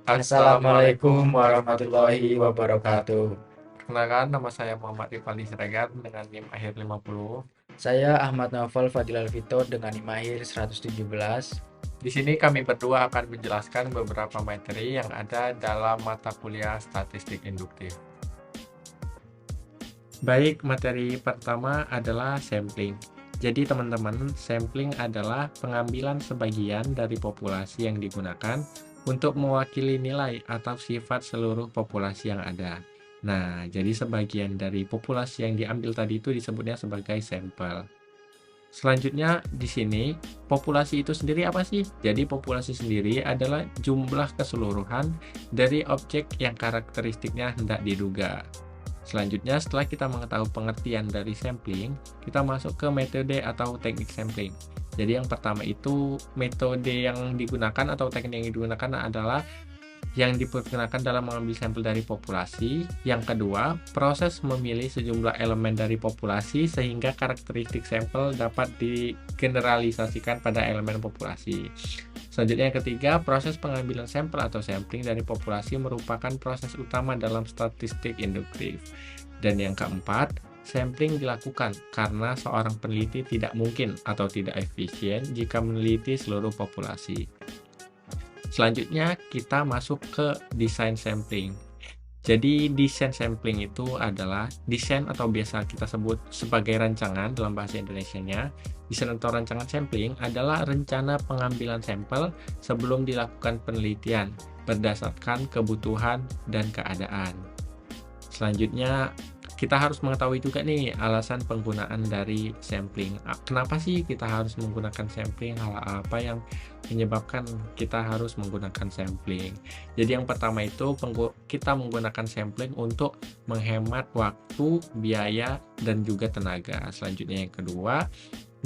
Assalamualaikum warahmatullahi wabarakatuh. Perkenalkan, nama saya Muhammad Rifaldi Siregar dengan NIM akhir 50. Saya Ahmad Naufal Fadil Alvito dengan NIM akhir 117. Di sini kami berdua akan menjelaskan beberapa materi yang ada dalam mata kuliah statistik induktif. Baik, materi pertama adalah sampling. Jadi teman-teman, sampling adalah pengambilan sebagian dari populasi yang digunakan untuk mewakili nilai atau sifat seluruh populasi yang ada. Nah, jadi sebagian dari populasi yang diambil tadi itu disebutnya sebagai sampel. Selanjutnya di sini, populasi itu sendiri apa sih? Jadi populasi sendiri adalah jumlah keseluruhan dari objek yang karakteristiknya hendak diduga. Selanjutnya, setelah kita mengetahui pengertian dari sampling, kita masuk ke metode atau teknik sampling. Jadi yang pertama itu metode yang digunakan atau teknik yang digunakan adalah yang dipergunakan dalam mengambil sampel dari populasi. Yang kedua, proses memilih sejumlah elemen dari populasi sehingga karakteristik sampel dapat digeneralisasikan pada elemen populasi. Selanjutnya yang ketiga, proses pengambilan sampel atau sampling dari populasi merupakan proses utama dalam statistik induktif. Dan yang keempat, sampling dilakukan karena seorang peneliti tidak mungkin atau tidak efisien jika meneliti seluruh populasi. Selanjutnya kita masuk ke desain sampling. Jadi desain sampling itu adalah desain atau biasa kita sebut sebagai rancangan dalam bahasa Indonesianya. Desain atau rancangan sampling adalah rencana pengambilan sampel sebelum dilakukan penelitian berdasarkan kebutuhan dan keadaan. Selanjutnya kita harus mengetahui juga nih alasan penggunaan dari sampling. Kenapa sih kita harus menggunakan sampling? Hal apa yang menyebabkan kita harus menggunakan sampling? Jadi yang pertama itu kita menggunakan sampling untuk menghemat waktu, biaya, dan juga tenaga. Selanjutnya yang kedua,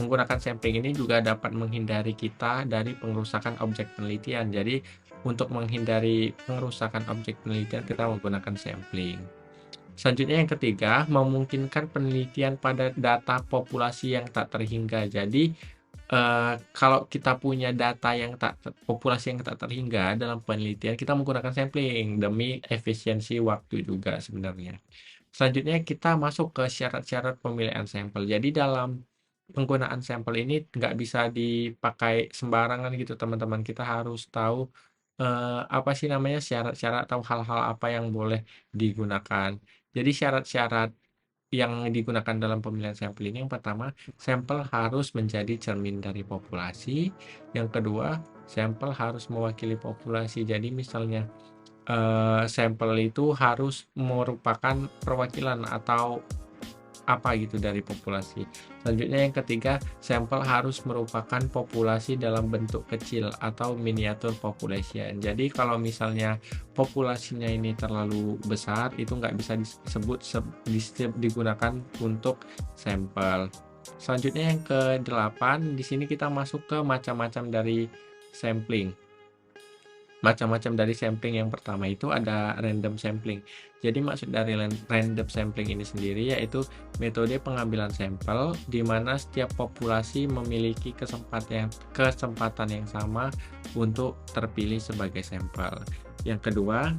menggunakan sampling ini juga dapat menghindari kita dari pengerusakan objek penelitian. Jadi untuk menghindari pengerusakan objek penelitian kita menggunakan sampling. Selanjutnya yang ketiga, memungkinkan penelitian pada data populasi yang tak terhingga. Jadi, kalau kita punya data yang populasi yang tak terhingga dalam penelitian, kita menggunakan sampling demi efisiensi waktu juga sebenarnya. Selanjutnya kita masuk ke syarat-syarat pemilihan sampel. Jadi dalam penggunaan sampel ini nggak bisa dipakai sembarangan gitu teman-teman. Kita harus tahu apa sih namanya, syarat-syarat atau hal-hal apa yang boleh digunakan. Jadi syarat-syarat yang digunakan dalam pemilihan sampel ini, yang pertama, sampel harus menjadi cermin dari populasi. Yang kedua, sampel harus mewakili populasi. Jadi misalnya, sampel itu harus merupakan perwakilan atau apa gitu dari populasi. Selanjutnya yang ketiga, sampel harus merupakan populasi dalam bentuk kecil atau miniatur population. Jadi kalau misalnya populasinya ini terlalu besar, itu nggak bisa disebut digunakan untuk sampel. Selanjutnya yang ke-8, di sini kita masuk ke macam-macam dari sampling. Macam-macam dari sampling yang pertama itu ada random sampling. Jadi maksud dari random sampling ini sendiri yaitu metode pengambilan sampel di mana setiap populasi memiliki kesempatan yang sama untuk terpilih sebagai sampel. Yang kedua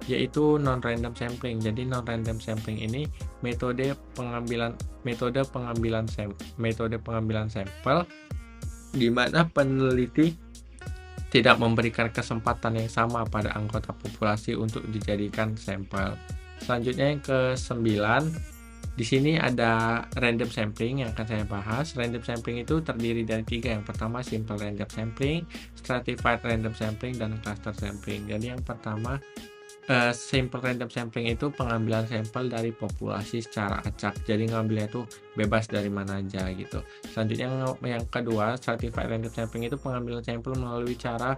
yaitu non-random sampling. Jadi non-random sampling ini metode pengambilan sampel di mana peneliti tidak memberikan kesempatan yang sama pada anggota populasi untuk dijadikan sampel. Selanjutnya yang ke-9, di sini ada random sampling yang akan saya bahas. Random sampling itu terdiri dari 3. Yang pertama simple random sampling, stratified random sampling, dan cluster sampling. Jadi yang pertama simple random sampling itu pengambilan sampel dari populasi secara acak. Jadi ngambilnya itu bebas dari mana aja gitu. Selanjutnya yang kedua, stratified random sampling itu pengambilan sampel melalui cara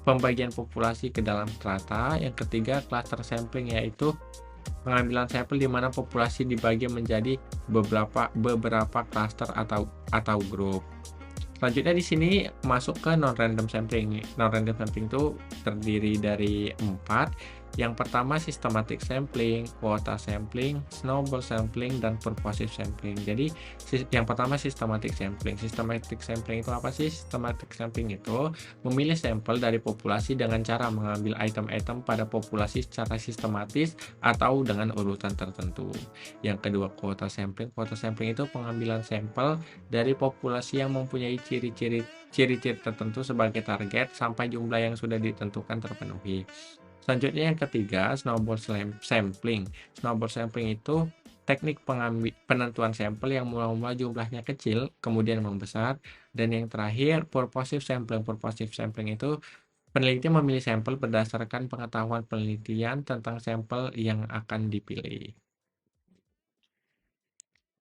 pembagian populasi ke dalam strata. Yang ketiga, cluster sampling yaitu pengambilan sampel di mana populasi dibagi menjadi beberapa cluster atau grup. Selanjutnya di sini masuk ke non-random sampling. Non-random sampling itu terdiri dari 4. Yang pertama systematic sampling, quota sampling, snowball sampling, dan purposive sampling. Jadi yang pertama systematic sampling. Systematic sampling itu apa sih? Systematic sampling itu memilih sampel dari populasi dengan cara mengambil item-item pada populasi secara sistematis atau dengan urutan tertentu. Yang kedua quota sampling. Quota sampling itu pengambilan sampel dari populasi yang mempunyai ciri-ciri tertentu sebagai target sampai jumlah yang sudah ditentukan terpenuhi. Selanjutnya yang ketiga, snowball sampling. Snowball sampling itu teknik penentuan sampel yang mula-mula jumlahnya kecil, kemudian membesar. Dan yang terakhir, purposive sampling. Purposive sampling itu peneliti memilih sampel berdasarkan pengetahuan penelitian tentang sampel yang akan dipilih.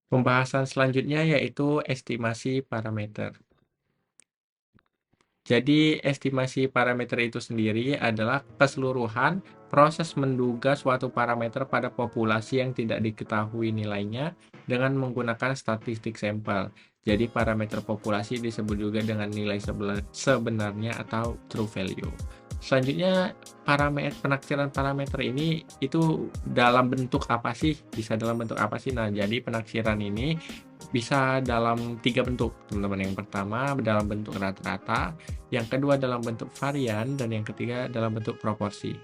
Pembahasan selanjutnya yaitu estimasi parameter. Jadi, estimasi parameter itu sendiri adalah keseluruhan proses menduga suatu parameter pada populasi yang tidak diketahui nilainya dengan menggunakan statistik sampel. Jadi, parameter populasi disebut juga dengan nilai sebenarnya atau true value. Selanjutnya, penaksiran parameter ini itu dalam bentuk apa sih? Bisa dalam bentuk apa sih? Nah, jadi penaksiran ini bisa dalam 3 bentuk, teman-teman. Yang pertama dalam bentuk rata-rata, yang kedua dalam bentuk varian, dan yang ketiga dalam bentuk proporsi.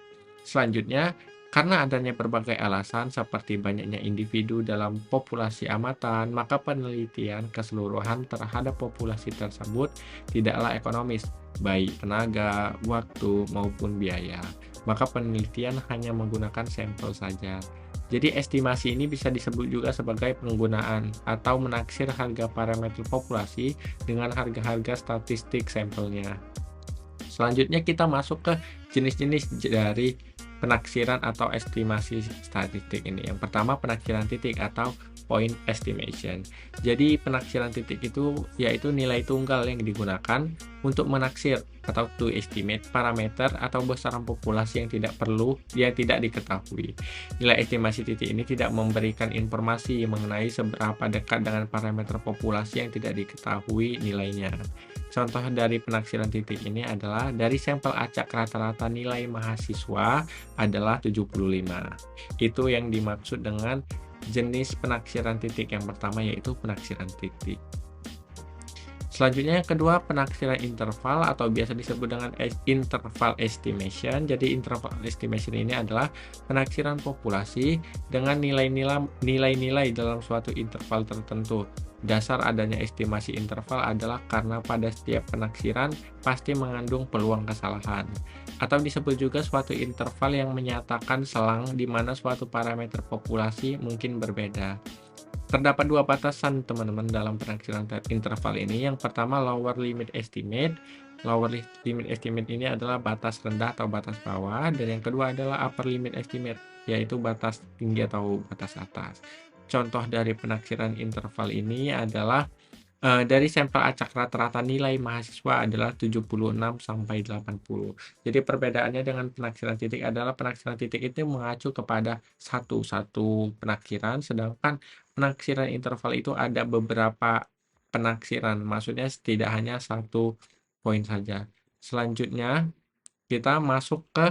Selanjutnya, karena adanya berbagai alasan seperti banyaknya individu dalam populasi amatan, maka penelitian keseluruhan terhadap populasi tersebut tidaklah ekonomis, baik tenaga, waktu, maupun biaya. Maka penelitian hanya menggunakan sampel saja. Jadi estimasi ini bisa disebut juga sebagai penggunaan atau menaksir harga parameter populasi dengan harga-harga statistik sampelnya. Selanjutnya kita masuk ke jenis-jenis dari penaksiran atau estimasi statistik ini. Yang pertama penaksiran titik atau point estimation. Jadi penaksiran titik itu yaitu nilai tunggal yang digunakan untuk menaksir atau to estimate parameter atau besaran populasi yang tidak diketahui. Nilai estimasi titik ini tidak memberikan informasi mengenai seberapa dekat dengan parameter populasi yang tidak diketahui nilainya. Contoh dari penaksiran titik ini adalah dari sampel acak rata-rata nilai mahasiswa adalah 75. Itu yang dimaksud dengan jenis penaksiran titik. Yang pertama yaitu penaksiran titik. Selanjutnya yang kedua penaksiran interval atau biasa disebut dengan interval estimation. Jadi interval estimation ini adalah penaksiran populasi dengan nilai-nilai dalam suatu interval tertentu. Dasar adanya estimasi interval adalah karena pada setiap penaksiran pasti mengandung peluang kesalahan. Atau disebut juga suatu interval yang menyatakan selang di mana suatu parameter populasi mungkin berbeda. Terdapat dua batasan teman-teman dalam penaksiran interval ini. Yang pertama lower limit estimate. Lower limit estimate ini adalah batas rendah atau batas bawah. Dan yang kedua adalah upper limit estimate, yaitu batas tinggi atau batas atas. Contoh dari penaksiran interval ini adalah dari sampel acak rata-rata nilai mahasiswa adalah 76 sampai 80. Jadi perbedaannya dengan penaksiran titik adalah penaksiran titik itu mengacu kepada satu penaksiran, sedangkan penaksiran interval itu ada beberapa penaksiran. Maksudnya tidak hanya satu poin saja. Selanjutnya kita masuk ke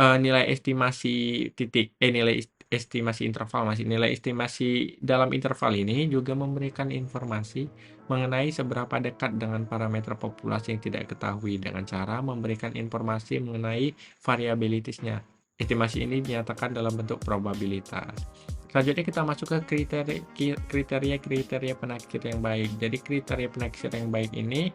nilai estimasi titik, nilai estimasi interval. Nilai estimasi dalam interval ini juga memberikan informasi mengenai seberapa dekat dengan parameter populasi yang tidak diketahui dengan cara memberikan informasi mengenai variabilitasnya. Estimasi ini dinyatakan dalam bentuk probabilitas. Selanjutnya kita masuk ke kriteria penaksir yang baik. Jadi kriteria penaksir yang baik ini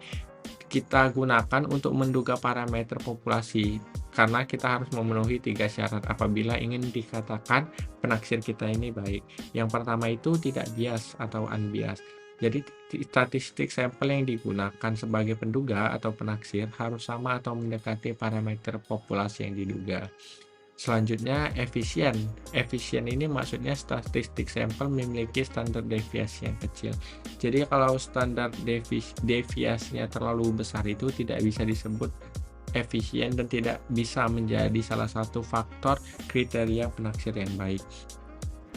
kita gunakan untuk menduga parameter populasi karena kita harus memenuhi 3 syarat apabila ingin dikatakan penaksir kita ini baik. Yang pertama itu tidak bias atau unbiased. Jadi statistik sampel yang digunakan sebagai penduga atau penaksir harus sama atau mendekati parameter populasi yang diduga. Selanjutnya efisien. Efisien ini maksudnya statistik sampel memiliki standar deviasi yang kecil. Jadi kalau standar deviasinya terlalu besar itu tidak bisa disebut efisien dan tidak bisa menjadi salah satu faktor kriteria penaksir yang baik.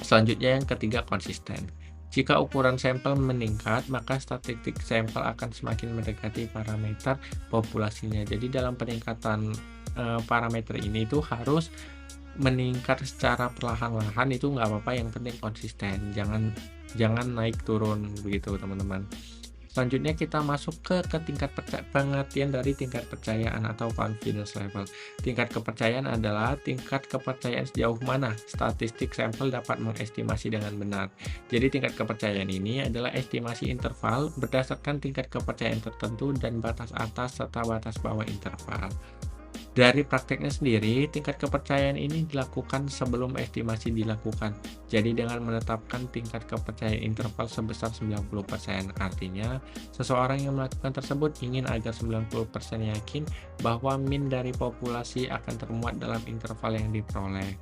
Selanjutnya yang ketiga konsisten. Jika ukuran sampel meningkat, maka statistik sampel akan semakin mendekati parameter populasinya. Jadi dalam peningkatan parameter ini itu harus meningkat secara perlahan-lahan, itu nggak apa-apa, yang penting konsisten, jangan naik turun begitu teman-teman. Selanjutnya kita masuk ke tingkat pengertian dari tingkat percayaan atau confidence level. Tingkat kepercayaan adalah tingkat kepercayaan sejauh mana statistik sampel dapat mengestimasi dengan benar. Jadi tingkat kepercayaan ini adalah estimasi interval berdasarkan tingkat kepercayaan tertentu dan batas atas serta batas bawah interval. Dari prakteknya sendiri, tingkat kepercayaan ini dilakukan sebelum estimasi dilakukan. Jadi dengan menetapkan tingkat kepercayaan interval sebesar 90%, artinya seseorang yang melakukan tersebut ingin agar 90% yakin bahwa min dari populasi akan termuat dalam interval yang diperoleh.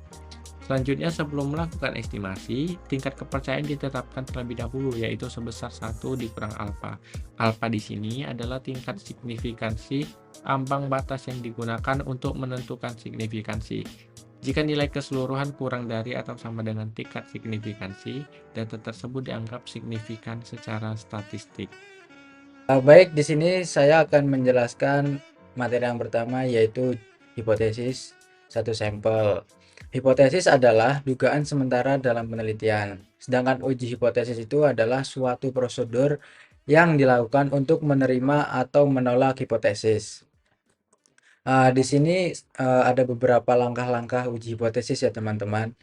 Selanjutnya, sebelum melakukan estimasi, tingkat kepercayaan ditetapkan terlebih dahulu, yaitu sebesar 1 dikurang alfa. Alfa di sini adalah tingkat signifikansi, ambang batas yang digunakan untuk menentukan signifikansi. Jika nilai keseluruhan kurang dari atau sama dengan tingkat signifikansi, data tersebut dianggap signifikan secara statistik. Baik, di sini saya akan menjelaskan materi yang pertama, yaitu hipotesis satu sampel. Hipotesis adalah dugaan sementara dalam penelitian, sedangkan uji hipotesis itu adalah suatu prosedur yang dilakukan untuk menerima atau menolak hipotesis. Di sini ada beberapa langkah-langkah uji hipotesis ya teman-teman.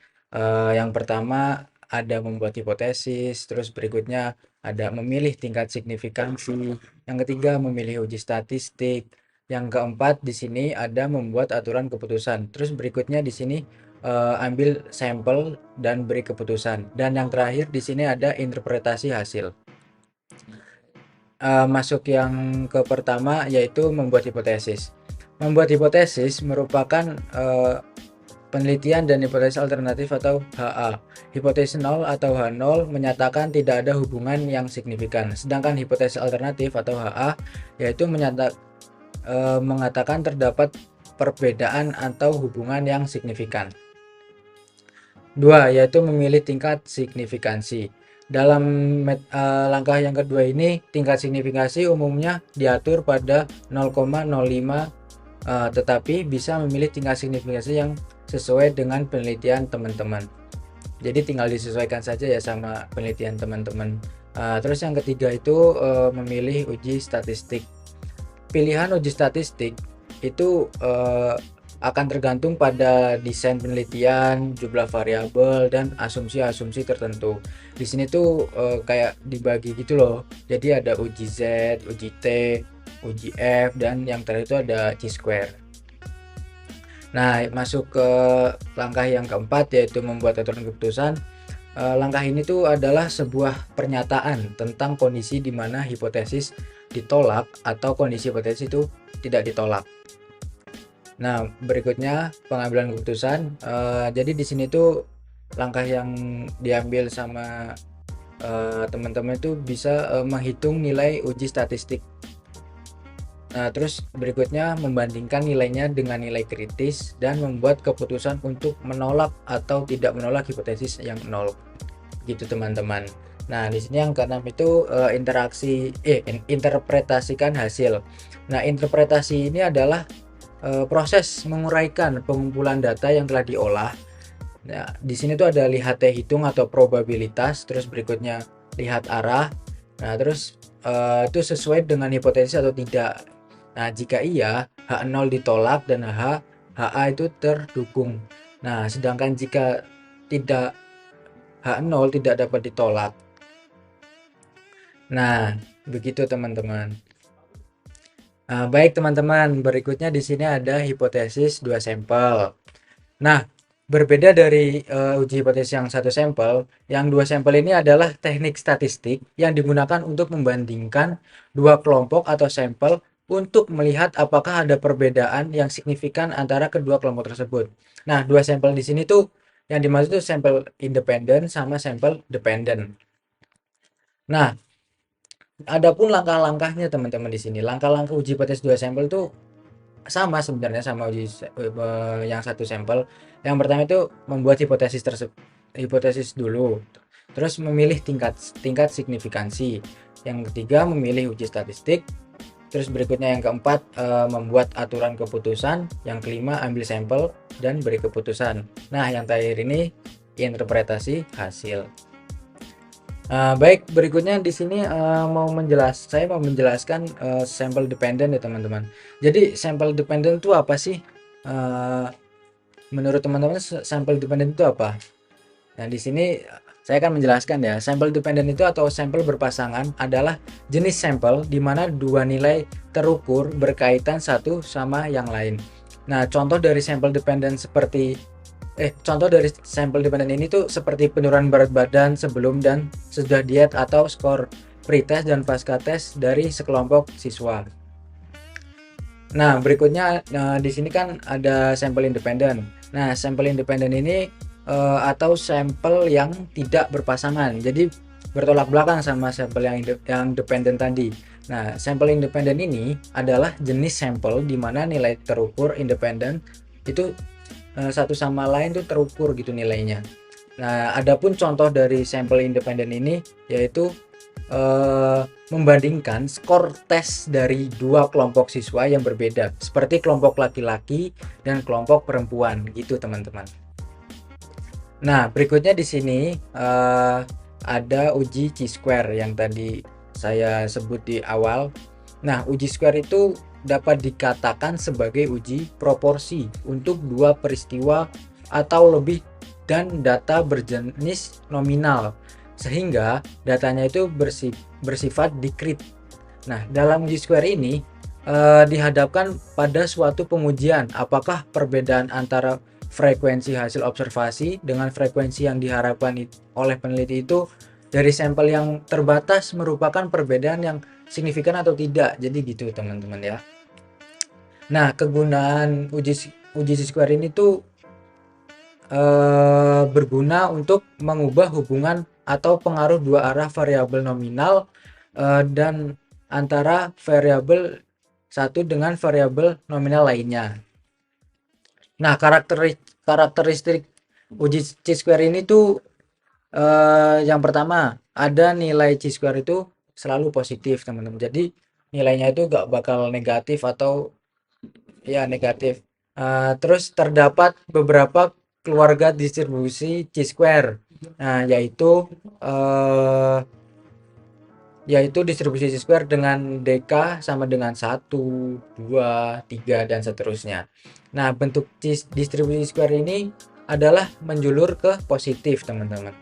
Yang pertama ada membuat hipotesis, terus berikutnya ada memilih tingkat signifikansi, yang ketiga memilih uji statistik, yang keempat di sini ada membuat aturan keputusan. Terus berikutnya di sini ambil sampel dan beri keputusan. Dan yang terakhir di sini ada interpretasi hasil. Masuk yang ke pertama, yaitu membuat hipotesis. Membuat hipotesis merupakan penelitian dan hipotesis alternatif atau HA. Hipotesis 0 atau H0 menyatakan tidak ada hubungan yang signifikan. Sedangkan hipotesis alternatif atau HA yaitu mengatakan terdapat perbedaan atau hubungan yang signifikan. 2. Yaitu memilih tingkat signifikansi. Dalam langkah yang kedua ini, tingkat signifikansi umumnya diatur pada 0,05, tetapi bisa memilih tingkat signifikansi yang sesuai dengan penelitian teman-teman. Jadi tinggal disesuaikan saja ya sama penelitian teman-teman. Terus yang ketiga itu memilih uji statistik. Pilihan uji statistik itu akan tergantung pada desain penelitian, jumlah variabel, dan asumsi-asumsi tertentu. Di sini tuh kayak dibagi gitu loh. Jadi ada uji Z, uji T, uji F, dan yang terakhir itu ada chi-square. Nah, masuk ke langkah yang keempat, yaitu membuat aturan keputusan. Langkah ini tuh adalah sebuah pernyataan tentang kondisi di mana hipotesis ditolak atau kondisi hipotesis itu tidak ditolak. Nah, berikutnya pengambilan keputusan. Jadi di sini tuh langkah yang diambil sama teman-teman itu bisa menghitung nilai uji statistik. Nah, terus berikutnya membandingkan nilainya dengan nilai kritis dan membuat keputusan untuk menolak atau tidak menolak hipotesis yang nol. Gitu teman-teman. Nah, di sini yang keenam itu interpretasikan hasil. Nah, interpretasi ini adalah proses menguraikan pengumpulan data yang telah diolah. Nah, di sini tuh ada lihat hitung atau probabilitas, terus berikutnya lihat arah. Nah, terus itu sesuai dengan hipotesis atau tidak. Nah, jika iya, H0 ditolak dan HA itu terdukung. Nah, sedangkan jika tidak, H0 tidak dapat ditolak. Nah, begitu teman-teman. Baik teman-teman, berikutnya di sini ada hipotesis 2 sampel. Nah, berbeda dari uji hipotesis yang 1 sampel, yang 2 sampel ini adalah teknik statistik yang digunakan untuk membandingkan 2 kelompok atau sampel untuk melihat apakah ada perbedaan yang signifikan antara kedua kelompok tersebut. Nah, 2 sampel di sini tuh yang dimaksud itu sampel independen sama sampel dependen. Nah, adapun langkah-langkahnya teman-teman di sini. Langkah-langkah uji hipotesis 2 sampel itu sama sebenarnya sama uji yang 1 sampel. Yang pertama itu membuat hipotesis dulu. Terus memilih tingkat signifikansi. Yang ketiga memilih uji statistik. Terus berikutnya yang keempat membuat aturan keputusan. Yang kelima ambil sampel dan beri keputusan. Nah, yang terakhir ini interpretasi hasil. Baik, berikutnya di sini saya mau menjelaskan sampel dependent ya teman-teman. Jadi sampel dependent itu apa sih? Menurut teman-teman sampel dependent itu apa? Nah, di sini saya akan menjelaskan ya. Sampel dependent itu atau sampel berpasangan adalah jenis sampel di mana dua nilai terukur berkaitan satu sama yang lain. Nah, contoh dari sampel dependent ini tuh seperti penurunan berat badan sebelum dan sesudah diet atau skor pretest dan pasca tes dari sekelompok siswa. Nah, berikutnya di sini kan ada sampel independen. Nah, sampel independen ini atau sampel yang tidak berpasangan, jadi bertolak belakang sama sampel yang dependen tadi. Nah, sampel independen ini adalah jenis sampel di mana nilai terukur independen itu satu sama lain tuh terukur gitu nilainya. Nah, adapun contoh dari sampel independen ini yaitu membandingkan skor tes dari dua kelompok siswa yang berbeda, seperti kelompok laki-laki dan kelompok perempuan gitu teman-teman. Nah, berikutnya di sini ada uji chi-square yang tadi saya sebut di awal. Nah, uji square itu dapat dikatakan sebagai uji proporsi untuk dua peristiwa atau lebih dan data berjenis nominal, sehingga datanya itu bersifat discrete. Nah, dalam uji square ini dihadapkan pada suatu pengujian apakah perbedaan antara frekuensi hasil observasi dengan frekuensi yang diharapkan oleh peneliti itu dari sampel yang terbatas merupakan perbedaan yang signifikan atau tidak. Jadi gitu teman-teman ya. Nah, kegunaan uji square ini tuh berguna untuk mengubah hubungan atau pengaruh dua arah variabel nominal dan antara variabel satu dengan variabel nominal lainnya. Nah, karakteristik uji chi-square ini tuh yang pertama ada nilai chi-square itu selalu positif teman-teman. Jadi nilainya itu gak bakal negatif atau ya negatif. Terus terdapat beberapa keluarga distribusi chi-square. Nah, yaitu distribusi chi-square dengan DK sama dengan 1, 2, 3 dan seterusnya. Nah, bentuk distribusi square ini adalah menjulur ke positif, teman-teman.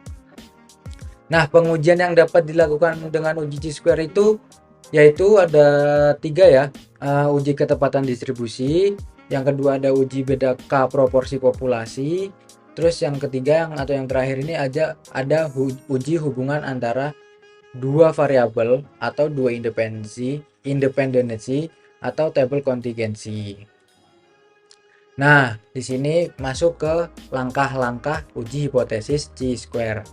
Nah, pengujian yang dapat dilakukan dengan uji chi-square itu yaitu ada 3 ya. Uji ketepatan distribusi, yang kedua ada uji beda K proporsi populasi, terus yang ketiga atau yang terakhir ini ada uji hubungan antara dua variabel atau dua independensi atau table kontingensi. Nah, di sini masuk ke langkah-langkah uji hipotesis chi-square.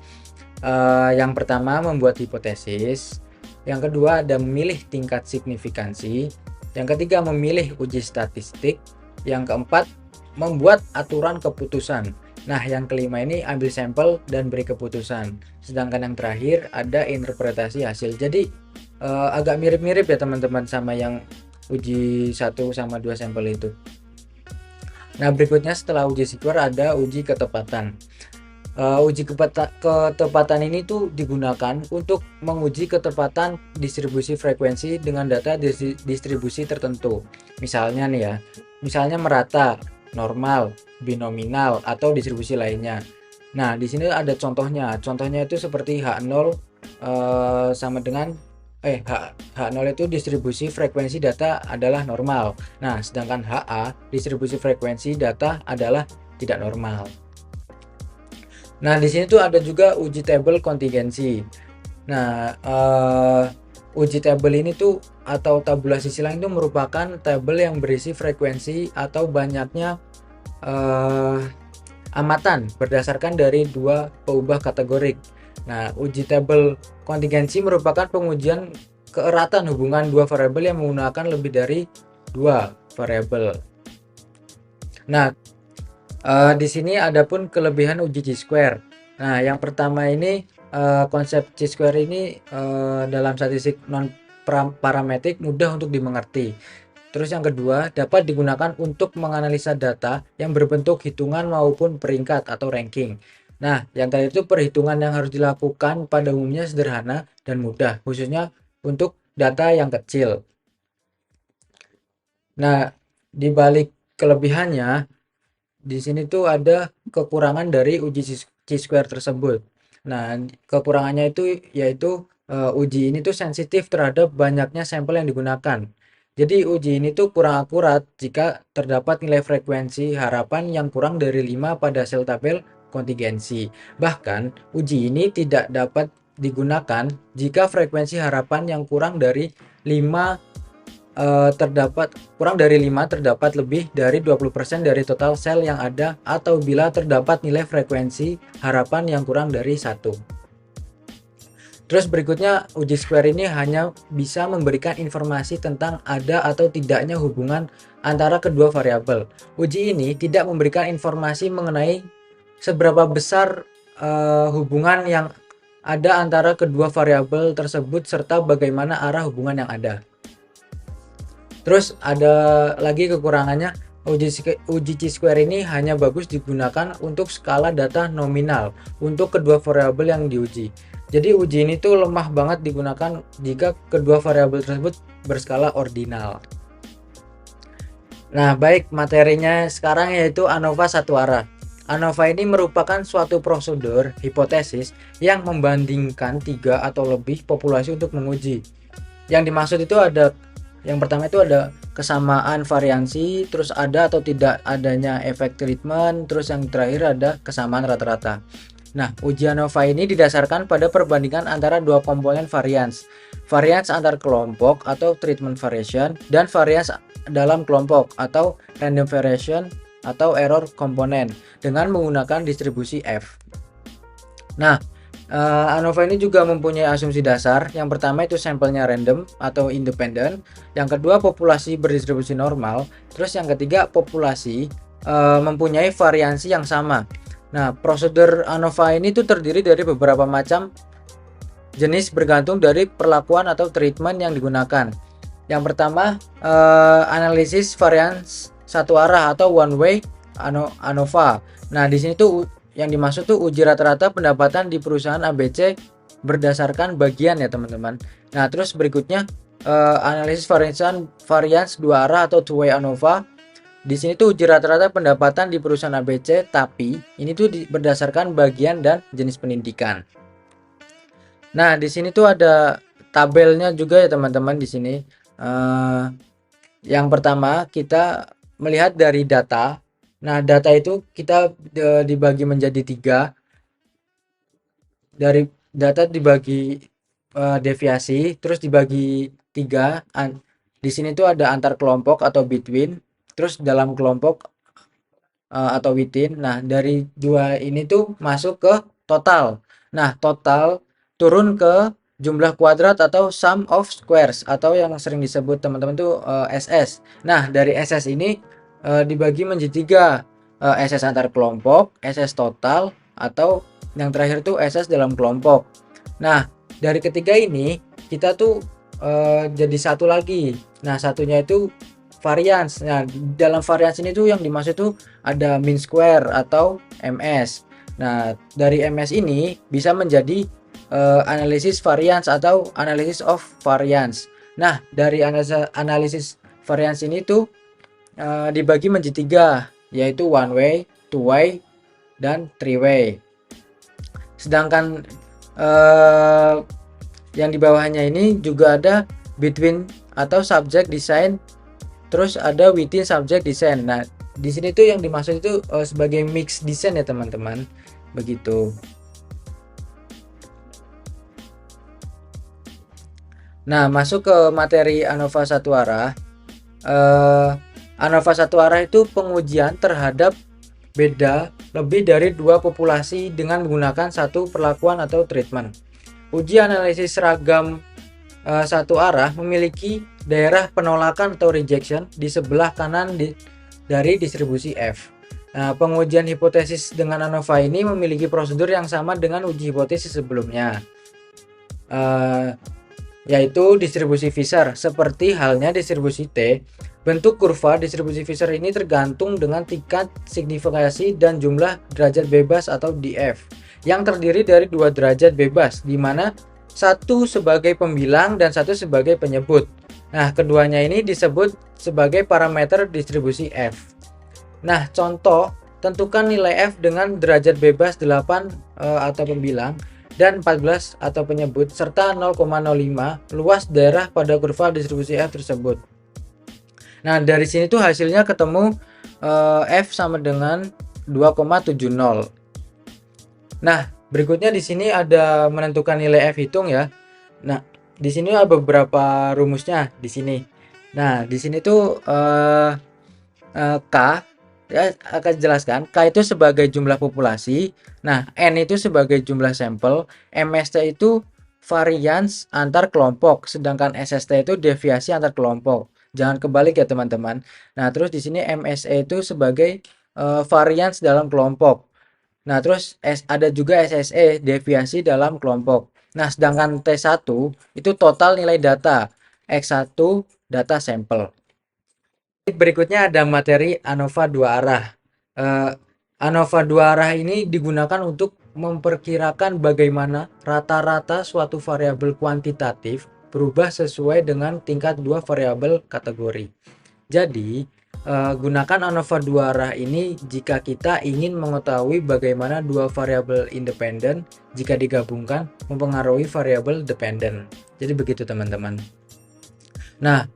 Yang pertama membuat hipotesis, yang kedua ada memilih tingkat signifikansi, yang ketiga memilih uji statistik, yang keempat membuat aturan keputusan. Nah, yang kelima ini ambil sampel dan beri keputusan. Sedangkan yang terakhir ada interpretasi hasil. Jadi agak mirip-mirip ya teman-teman sama yang uji 1 sama 2 sampel itu. Nah, berikutnya setelah uji square ada uji ketepatan. Uji ketepatan ini tuh digunakan untuk menguji ketepatan distribusi frekuensi dengan data distribusi tertentu. Misalnya nih ya, misalnya merata, normal, binominal atau distribusi lainnya. Nah, di sini ada contohnya. Contohnya itu seperti H0 sama dengan H0 itu distribusi frekuensi data adalah normal. Nah, sedangkan HA distribusi frekuensi data adalah tidak normal. Nah, di sini tuh ada juga uji tabel kontingensi. Nah, uji tabel ini tuh atau tabulasi silang itu merupakan tabel yang berisi frekuensi atau banyaknya amatan berdasarkan dari dua peubah kategorik. Nah, uji tabel kontingensi merupakan pengujian keeratan hubungan dua variabel yang menggunakan lebih dari dua variabel. Nah, di sini ada pun kelebihan uji chi-square. Nah, yang pertama ini konsep chi-square ini dalam statistik non parametrik mudah untuk dimengerti. Terus yang kedua, dapat digunakan untuk menganalisa data yang berbentuk hitungan maupun peringkat atau ranking. Nah, yang tadi itu perhitungan yang harus dilakukan pada umumnya sederhana dan mudah, khususnya untuk data yang kecil. Nah, di balik kelebihannya, di sini tuh ada kekurangan dari uji chi-square tersebut. Nah, kekurangannya itu yaitu uji ini tuh sensitif terhadap banyaknya sampel yang digunakan. Jadi uji ini tuh kurang akurat jika terdapat nilai frekuensi harapan yang kurang dari 5 pada sel tabel kontingensi. Bahkan, uji ini tidak dapat digunakan jika frekuensi harapan yang kurang dari 5 terdapat lebih dari 20% dari total sel yang ada atau bila terdapat nilai frekuensi harapan yang kurang dari 1. Terus berikutnya, uji square ini hanya bisa memberikan informasi tentang ada atau tidaknya hubungan antara kedua variabel. Uji ini tidak memberikan informasi mengenai seberapa besar hubungan yang ada antara kedua variabel tersebut serta bagaimana arah hubungan yang ada. Terus ada lagi kekurangannya, uji chi-square ini hanya bagus digunakan untuk skala data nominal untuk kedua variabel yang diuji. Jadi uji ini tuh lemah banget digunakan jika kedua variabel tersebut berskala ordinal. Nah, baik, materinya sekarang yaitu ANOVA satu arah. ANOVA ini merupakan suatu prosedur hipotesis yang membandingkan 3 atau lebih populasi untuk menguji. Yang dimaksud itu ada, yang pertama itu ada kesamaan variansi, terus ada atau tidak adanya efek treatment, terus yang terakhir ada kesamaan rata-rata. Nah, uji ANOVA ini didasarkan pada perbandingan antara dua komponen varians antar kelompok atau treatment variation, dan varians dalam kelompok atau random variation atau error komponen dengan menggunakan distribusi F. Nah, ANOVA ini juga mempunyai asumsi dasar. Yang pertama itu sampelnya random atau independen, yang kedua populasi berdistribusi normal, terus yang ketiga populasi mempunyai variansi yang sama. Nah, prosedur ANOVA ini tuh terdiri dari beberapa macam jenis bergantung dari perlakuan atau treatment yang digunakan. Yang pertama, analisis varians satu arah atau one way ANOVA. Nah, di sini tuh yang dimaksud tuh uji rata-rata pendapatan di perusahaan ABC berdasarkan bagian ya, teman-teman. Nah, terus berikutnya analisis varians dua arah atau two way ANOVA. Di sini tuh uji rata-rata pendapatan di perusahaan ABC, tapi ini tuh berdasarkan bagian dan jenis pendidikan. Nah, di sini tuh ada tabelnya juga ya, teman-teman. Di sini yang pertama kita melihat dari data. Nah, data itu kita dibagi menjadi 3. Dari data dibagi deviasi, terus dibagi 3. Di sini tuh ada antar kelompok atau between, terus dalam kelompok atau within. Nah, dari dua ini tuh masuk ke total. Nah, total turun ke jumlah kuadrat atau sum of squares atau yang sering disebut teman-teman tuh SS. Nah, dari SS ini dibagi menjadi 3, SS antar kelompok, SS total, atau yang terakhir tuh SS dalam kelompok. Nah, dari ketiga ini kita tuh jadi satu lagi. Nah, satunya itu varians. Nah, dalam varians ini tuh yang dimaksud tuh ada mean square atau MS. Nah, dari MS ini bisa menjadi analisis varians atau analisis of variance. Nah, dari analisis varians ini tuh dibagi menjadi 3, yaitu one way, two way, dan three way. Sedangkan yang di bawahnya ini juga ada between atau subject design, terus ada within subject design. Nah, di sini tuh yang dimaksud itu sebagai mix design ya, teman-teman. Begitu. Nah, masuk ke materi ANOVA satu arah. ANOVA satu arah itu pengujian terhadap beda lebih dari 2 populasi dengan menggunakan satu perlakuan atau treatment. Uji analisis seragam satu arah memiliki daerah penolakan atau rejection di sebelah kanan dari distribusi F. Nah, pengujian hipotesis dengan ANOVA ini memiliki prosedur yang sama dengan uji hipotesis sebelumnya, yaitu distribusi Fisher. Seperti halnya distribusi T, bentuk kurva distribusi Fisher ini tergantung dengan tingkat signifikasi dan jumlah derajat bebas atau DF, yang terdiri dari dua derajat bebas, di mana satu sebagai pembilang dan satu sebagai penyebut. Nah, keduanya ini disebut sebagai parameter distribusi F. Nah, contoh, tentukan nilai F dengan derajat bebas 8 atau pembilang dan 14 atau penyebut serta 0,05 luas daerah pada kurva distribusi F tersebut. Nah, dari sini tuh hasilnya ketemu F sama dengan 2,70. Nah, berikutnya di sini ada menentukan nilai F hitung ya. Nah, di sini ada beberapa rumusnya di sini. Nah, di sini tuh K ya akan jelaskan. K itu sebagai jumlah populasi. Nah, N itu sebagai jumlah sampel. MST itu varians antar kelompok, sedangkan SST itu deviasi antar kelompok. Jangan kebalik ya teman-teman. Nah, terus di sini MSE itu sebagai varians dalam kelompok. Nah, terus ada juga SSE, deviasi dalam kelompok. Nah, sedangkan T1 itu total nilai data, X1 data sampel. Berikutnya ada materi ANOVA dua arah. ANOVA dua arah ini digunakan untuk memperkirakan bagaimana rata-rata suatu variabel kuantitatif berubah sesuai dengan tingkat dua variabel kategori. Jadi, gunakan ANOVA dua arah ini jika kita ingin mengetahui bagaimana dua variabel independen jika digabungkan mempengaruhi variabel dependen. Jadi begitu teman-teman. Nah,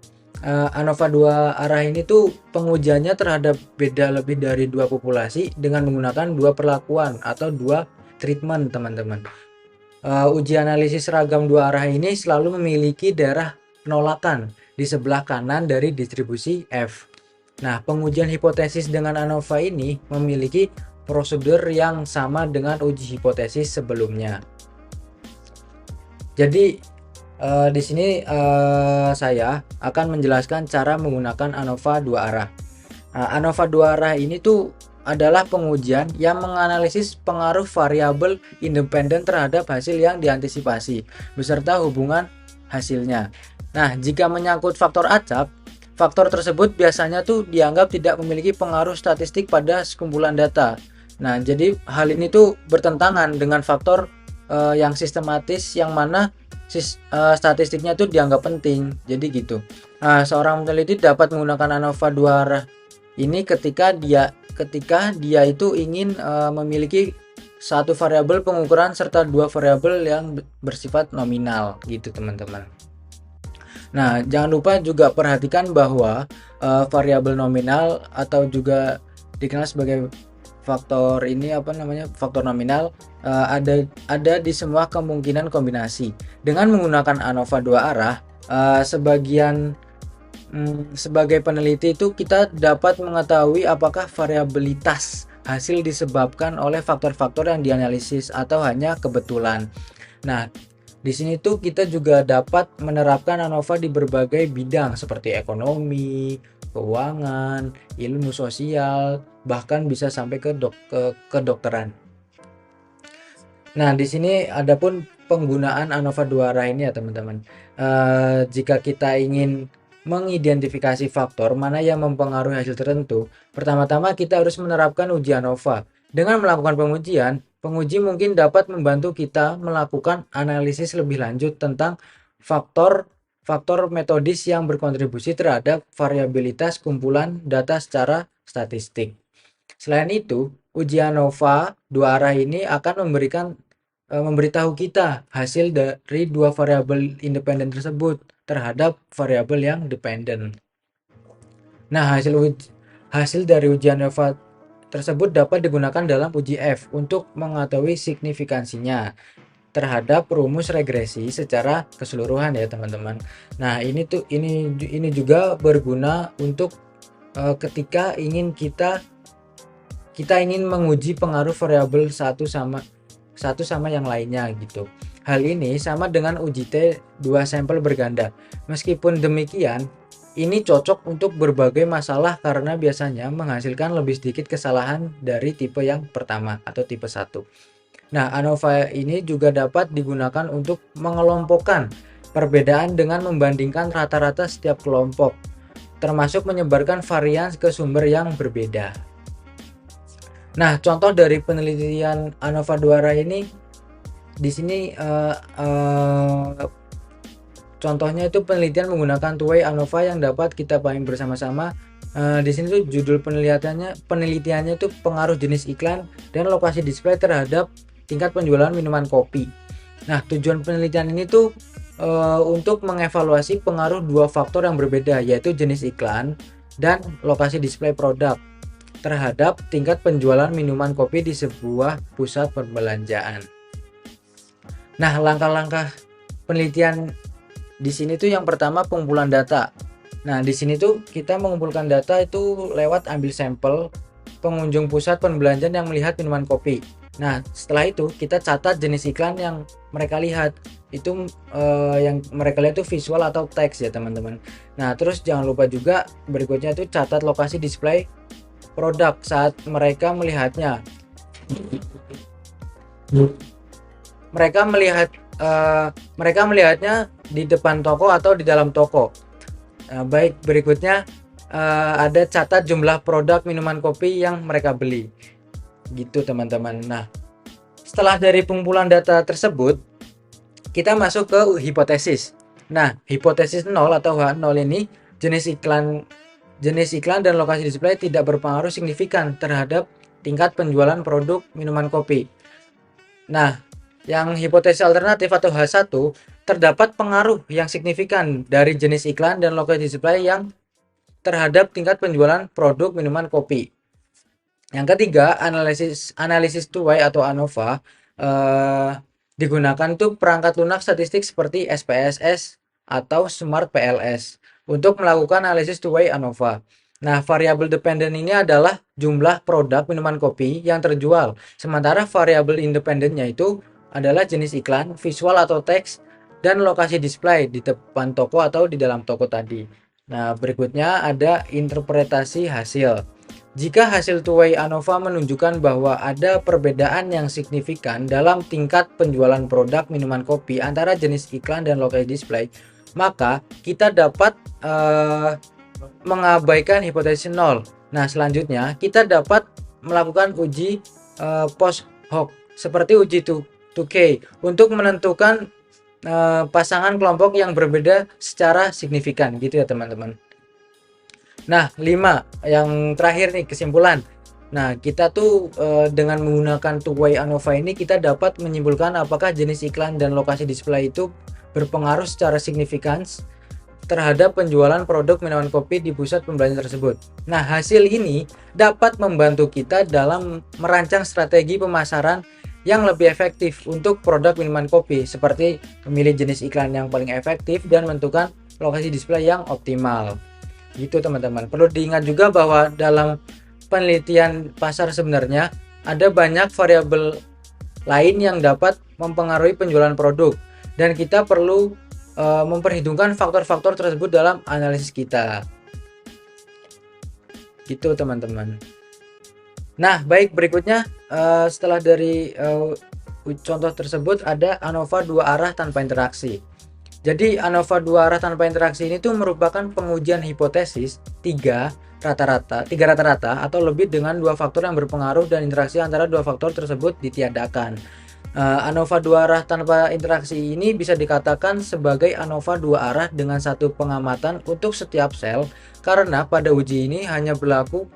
ANOVA dua arah ini tuh pengujiannya terhadap beda lebih dari dua populasi dengan menggunakan dua perlakuan atau dua treatment teman-teman. Uji analisis ragam dua arah ini selalu memiliki daerah penolakan di sebelah kanan dari distribusi F. Nah, pengujian hipotesis dengan ANOVA ini memiliki prosedur yang sama dengan uji hipotesis sebelumnya. Jadi di sini saya akan menjelaskan cara menggunakan ANOVA dua arah. Nah, ANOVA dua arah ini tuh adalah pengujian yang menganalisis pengaruh variabel independen terhadap hasil yang diantisipasi beserta hubungan hasilnya. Nah, jika menyangkut faktor acap, faktor tersebut biasanya tuh dianggap tidak memiliki pengaruh statistik pada sekumpulan data. Nah, jadi hal ini tuh bertentangan dengan faktor yang sistematis yang mana statistiknya tuh dianggap penting. Jadi gitu. Nah, seorang peneliti dapat menggunakan ANOVA dua arah ini ketika dia itu ingin memiliki satu variabel pengukuran serta dua variabel yang bersifat nominal gitu teman-teman. Nah, jangan lupa juga perhatikan bahwa variabel nominal atau juga dikenal sebagai faktor ini faktor nominal ada di semua kemungkinan kombinasi. Dengan menggunakan ANOVA dua arah, sebagai peneliti itu kita dapat mengetahui apakah variabilitas hasil disebabkan oleh faktor-faktor yang dianalisis atau hanya kebetulan. Nah, di sini tuh kita juga dapat menerapkan ANOVA di berbagai bidang seperti ekonomi, keuangan, ilmu sosial, bahkan bisa sampai ke kedokteran. Nah, di sini adapun penggunaan ANOVA dua arah ini ya teman-teman. Jika kita ingin mengidentifikasi faktor mana yang mempengaruhi hasil tertentu, pertama-tama kita harus menerapkan uji ANOVA. Dengan melakukan pengujian, penguji mungkin dapat membantu kita melakukan analisis lebih lanjut tentang faktor metodis yang berkontribusi terhadap variabilitas kumpulan data secara statistik. Selain itu, uji ANOVA dua arah ini akan memberitahu kita hasil dari dua variabel independen tersebut terhadap variabel yang dependen. Nah, hasil dari uji ANOVA tersebut dapat digunakan dalam uji F untuk mengetahui signifikansinya terhadap rumus regresi secara keseluruhan ya teman-teman. Nah, ini juga berguna untuk ketika kita ingin menguji pengaruh variabel satu sama yang lainnya gitu. Hal ini sama dengan uji T dua sampel berganda. Meskipun demikian, ini cocok untuk berbagai masalah karena biasanya menghasilkan lebih sedikit kesalahan dari tipe yang pertama atau tipe 1. Nah, ANOVA ini juga dapat digunakan untuk mengelompokkan perbedaan dengan membandingkan rata-rata setiap kelompok, termasuk menyebarkan varian ke sumber yang berbeda. Nah, contoh dari penelitian ANOVA 2 arah ini di sini contohnya itu penelitian menggunakan two-way ANOVA yang dapat kita pahami bersama-sama. Di sini tuh judul penelitiannya itu pengaruh jenis iklan dan lokasi display terhadap tingkat penjualan minuman kopi. Nah, tujuan penelitian ini tuh untuk mengevaluasi pengaruh dua faktor yang berbeda, yaitu jenis iklan dan lokasi display produk terhadap tingkat penjualan minuman kopi di sebuah pusat perbelanjaan. Nah, langkah-langkah penelitian di sini tuh yang pertama pengumpulan data. Nah, di sini tuh kita mengumpulkan data itu lewat ambil sampel pengunjung pusat perbelanjaan yang melihat minuman kopi. Nah, setelah itu kita catat jenis iklan yang mereka lihat. Itu yang mereka lihat itu visual atau teks ya, teman-teman. Nah, terus jangan lupa juga berikutnya itu catat lokasi display produk saat mereka melihatnya. Mereka melihatnya di depan toko atau di dalam toko. Baik, berikutnya ada catat jumlah produk minuman kopi yang mereka beli. Gitu, teman-teman. Nah, setelah dari pengumpulan data tersebut, kita masuk ke hipotesis. Nah, hipotesis 0 atau H0 ini jenis iklan dan lokasi display tidak berpengaruh signifikan terhadap tingkat penjualan produk minuman kopi. Nah, yang hipotesis alternatif atau H1 terdapat pengaruh yang signifikan dari jenis iklan dan lokasi display yang terhadap tingkat penjualan produk minuman kopi. Yang ketiga, analisis two-way atau ANOVA digunakan untuk perangkat lunak statistik seperti SPSS atau Smart PLS untuk melakukan analisis two-way ANOVA. Nah, variabel dependent ini adalah jumlah produk minuman kopi yang terjual, sementara variabel independennya itu adalah jenis iklan, visual atau teks, dan lokasi display di depan toko atau di dalam toko tadi. Nah, berikutnya ada interpretasi hasil. Jika hasil two-way ANOVA menunjukkan bahwa ada perbedaan yang signifikan dalam tingkat penjualan produk minuman kopi antara jenis iklan dan lokasi display, maka kita dapat mengabaikan hipotesis 0. Nah, selanjutnya kita dapat melakukan uji post hoc seperti uji 2K untuk menentukan pasangan kelompok yang berbeda secara signifikan, gitu ya, teman-teman. Nah, 5 yang terakhir nih, kesimpulan. Nah, kita tuh dengan menggunakan two-way ANOVA ini kita dapat menyimpulkan apakah jenis iklan dan lokasi display itu berpengaruh secara signifikan terhadap penjualan produk minuman kopi di pusat perbelanjaan tersebut. Nah, hasil ini dapat membantu kita dalam merancang strategi pemasaran yang lebih efektif untuk produk minuman kopi, seperti memilih jenis iklan yang paling efektif dan menentukan lokasi display yang optimal. Gitu, teman-teman. Perlu diingat juga bahwa dalam penelitian pasar sebenarnya ada banyak variabel lain yang dapat mempengaruhi penjualan produk, dan kita perlu memperhitungkan faktor-faktor tersebut dalam analisis kita. Gitu, teman-teman. Nah, baik, berikutnya setelah dari contoh tersebut ada ANOVA 2 arah tanpa interaksi. Jadi ANOVA 2 arah tanpa interaksi ini tuh merupakan pengujian hipotesis 3 rata-rata atau lebih dengan dua faktor yang berpengaruh dan interaksi antara dua faktor tersebut ditiadakan. ANOVA 2 arah tanpa interaksi ini bisa dikatakan sebagai ANOVA 2 arah dengan satu pengamatan untuk setiap sel, karena pada uji ini hanya berlaku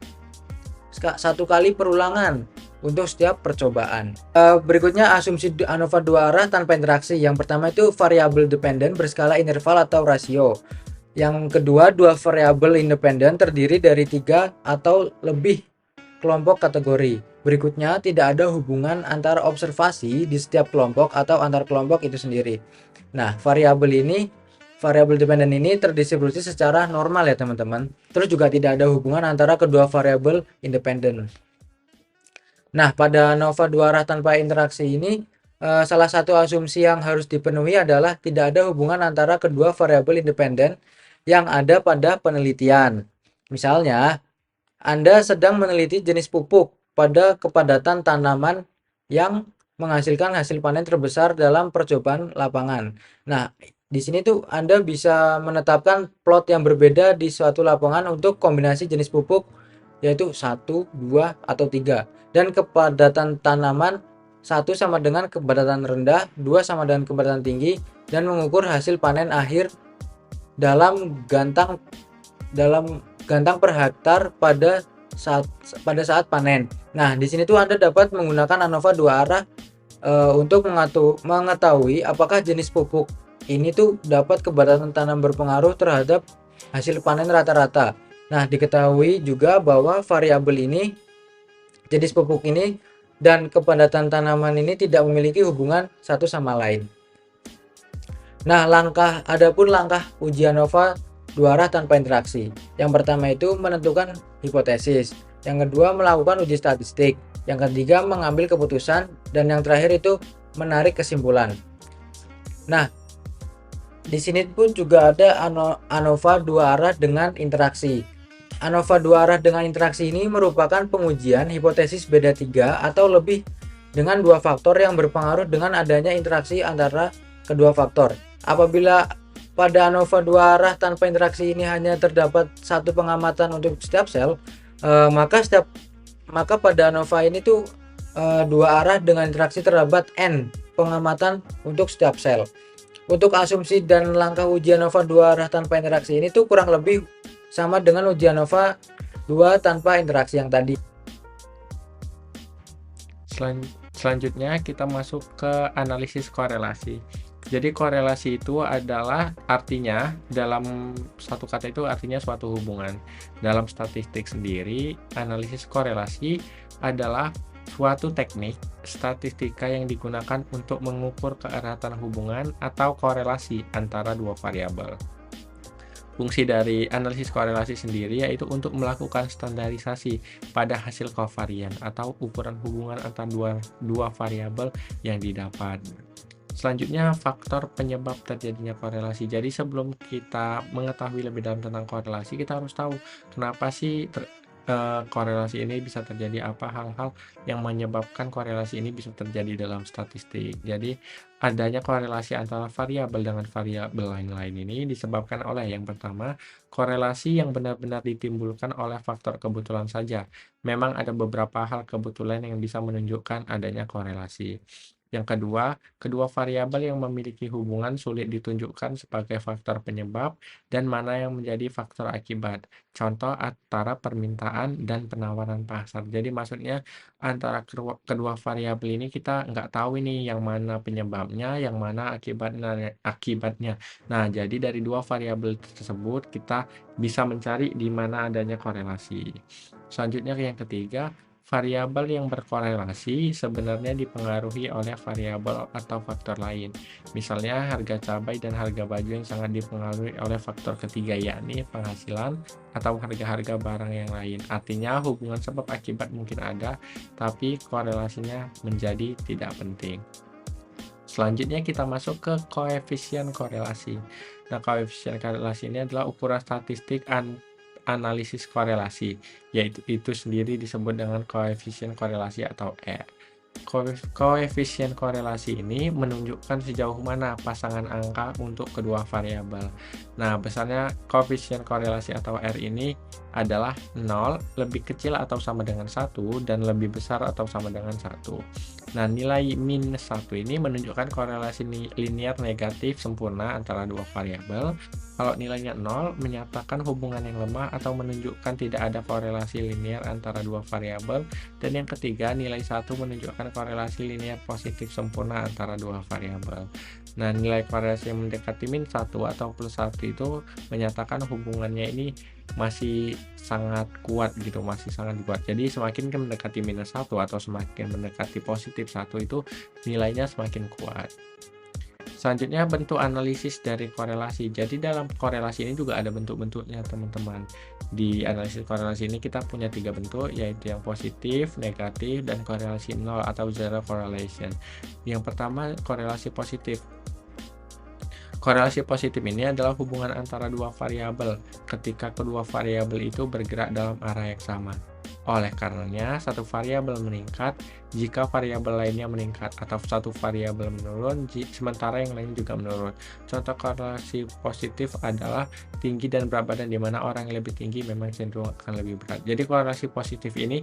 satu kali perulangan untuk setiap percobaan. Berikutnya asumsi ANOVA 2 arah tanpa interaksi. Yang pertama itu variabel dependent berskala interval atau rasio. Yang kedua, dua variabel independen terdiri dari 3 atau lebih kelompok kategori. Berikutnya, tidak ada hubungan antara observasi di setiap kelompok atau antar kelompok itu sendiri. Nah, variabel dependen ini terdistribusi secara normal ya, teman-teman. Terus juga tidak ada hubungan antara kedua variabel independen. Nah, pada ANOVA 2 arah tanpa interaksi ini, salah satu asumsi yang harus dipenuhi adalah tidak ada hubungan antara kedua variabel independen yang ada pada penelitian. Misalnya, Anda sedang meneliti jenis pupuk pada kepadatan tanaman yang menghasilkan hasil panen terbesar dalam percobaan lapangan. Nah, di sini tuh Anda bisa menetapkan plot yang berbeda di suatu lapangan untuk kombinasi jenis pupuk yaitu 1, 2, atau 3. Dan kepadatan tanaman 1 sama dengan kepadatan rendah, 2 sama dengan kepadatan tinggi, dan mengukur hasil panen akhir dalam gantang per hektar pada saat panen. Nah, di sini tuh Anda dapat menggunakan ANOVA 2 arah untuk mengetahui apakah jenis pupuk ini tuh dapat kepadatan tanam berpengaruh terhadap hasil panen rata-rata. Nah, diketahui juga bahwa variabel ini, jenis pupuk ini, dan kepadatan tanaman ini tidak memiliki hubungan satu sama lain. Nah, adapun langkah uji ANOVA 2 arah tanpa interaksi. Yang pertama itu menentukan hipotesis, yang kedua melakukan uji statistik, yang ketiga mengambil keputusan, dan yang terakhir itu menarik kesimpulan. Nah, di sini pun juga ada ANOVA 2 arah dengan interaksi. ANOVA 2 arah dengan interaksi ini merupakan pengujian hipotesis beda 3 atau lebih dengan dua faktor yang berpengaruh dengan adanya interaksi antara kedua faktor. Apabila pada ANOVA 2 arah tanpa interaksi ini hanya terdapat satu pengamatan untuk setiap sel, maka pada ANOVA ini tuh 2 arah dengan interaksi terdapat N pengamatan untuk setiap sel. Untuk asumsi dan langkah uji ANOVA 2 arah tanpa interaksi ini tuh kurang lebih sama dengan uji ANOVA 2 tanpa interaksi yang tadi. Selanjutnya kita masuk ke analisis korelasi. Jadi korelasi itu adalah artinya, dalam satu kata itu artinya suatu hubungan. Dalam statistik sendiri, analisis korelasi adalah suatu teknik statistika yang digunakan untuk mengukur keeratan hubungan atau korelasi antara dua variabel. Fungsi dari analisis korelasi sendiri yaitu untuk melakukan standarisasi pada hasil kovarian atau ukuran hubungan antara dua variabel yang didapat. Selanjutnya, faktor penyebab terjadinya korelasi. Jadi sebelum kita mengetahui lebih dalam tentang korelasi, kita harus tahu kenapa sih korelasi ini bisa terjadi, apa hal-hal yang menyebabkan korelasi ini bisa terjadi dalam statistik. Jadi adanya korelasi antara variabel dengan variabel lain-lain ini disebabkan oleh, yang pertama, korelasi yang benar-benar ditimbulkan oleh faktor kebetulan saja. Memang ada beberapa hal kebetulan yang bisa menunjukkan adanya korelasi. Yang kedua variabel yang memiliki hubungan sulit ditunjukkan sebagai faktor penyebab dan mana yang menjadi faktor akibat. Contoh antara permintaan dan penawaran pasar. Jadi maksudnya antara kedua variabel ini kita nggak tahu ini yang mana penyebabnya, yang mana akibatnya. Nah, jadi dari dua variabel tersebut kita bisa mencari di mana adanya korelasi. Selanjutnya yang ketiga, variabel yang berkorelasi sebenarnya dipengaruhi oleh variabel atau faktor lain. Misalnya harga cabai dan harga baju yang sangat dipengaruhi oleh faktor ketiga, yakni penghasilan atau harga-harga barang yang lain. Artinya hubungan sebab akibat mungkin ada, tapi korelasinya menjadi tidak penting. Selanjutnya kita masuk ke koefisien korelasi. Nah, koefisien korelasi ini adalah ukuran statistik analisis korelasi, yaitu itu sendiri disebut dengan koefisien korelasi atau E. Koefisien korelasi ini menunjukkan sejauh mana pasangan angka untuk kedua variabel. Nah, besarnya koefisien korelasi atau R ini adalah 0, lebih kecil atau sama dengan 1, dan lebih besar atau sama dengan 1. Nah, nilai min 1 ini menunjukkan korelasi linear negatif sempurna antara dua variabel. Kalau nilainya 0, menyatakan hubungan yang lemah atau menunjukkan tidak ada korelasi linear antara dua variabel. Dan yang ketiga, nilai 1 menunjukkan korelasi linear positif sempurna antara dua variabel. Nah, nilai korelasi yang mendekati min 1 atau plus 1 itu menyatakan hubungannya ini masih sangat kuat gitu, masih sangat kuat. Jadi semakin mendekati minus 1 atau semakin mendekati positif 1 itu nilainya semakin kuat. Selanjutnya, bentuk analisis dari korelasi. Jadi dalam korelasi ini juga ada bentuk-bentuknya, teman-teman. Di analisis korelasi ini kita punya 3 bentuk, yaitu yang positif, negatif, dan korelasi 0 atau zero correlation. Yang pertama, korelasi positif. Korelasi positif ini adalah hubungan antara dua variabel ketika kedua variabel itu bergerak dalam arah yang sama. Oleh karenanya, satu variabel meningkat jika variabel lainnya meningkat, atau satu variabel menurun sementara yang lain juga menurun. Contoh korelasi positif adalah tinggi dan berat badan, di mana orang yang lebih tinggi memang cenderung akan lebih berat. Jadi korelasi positif ini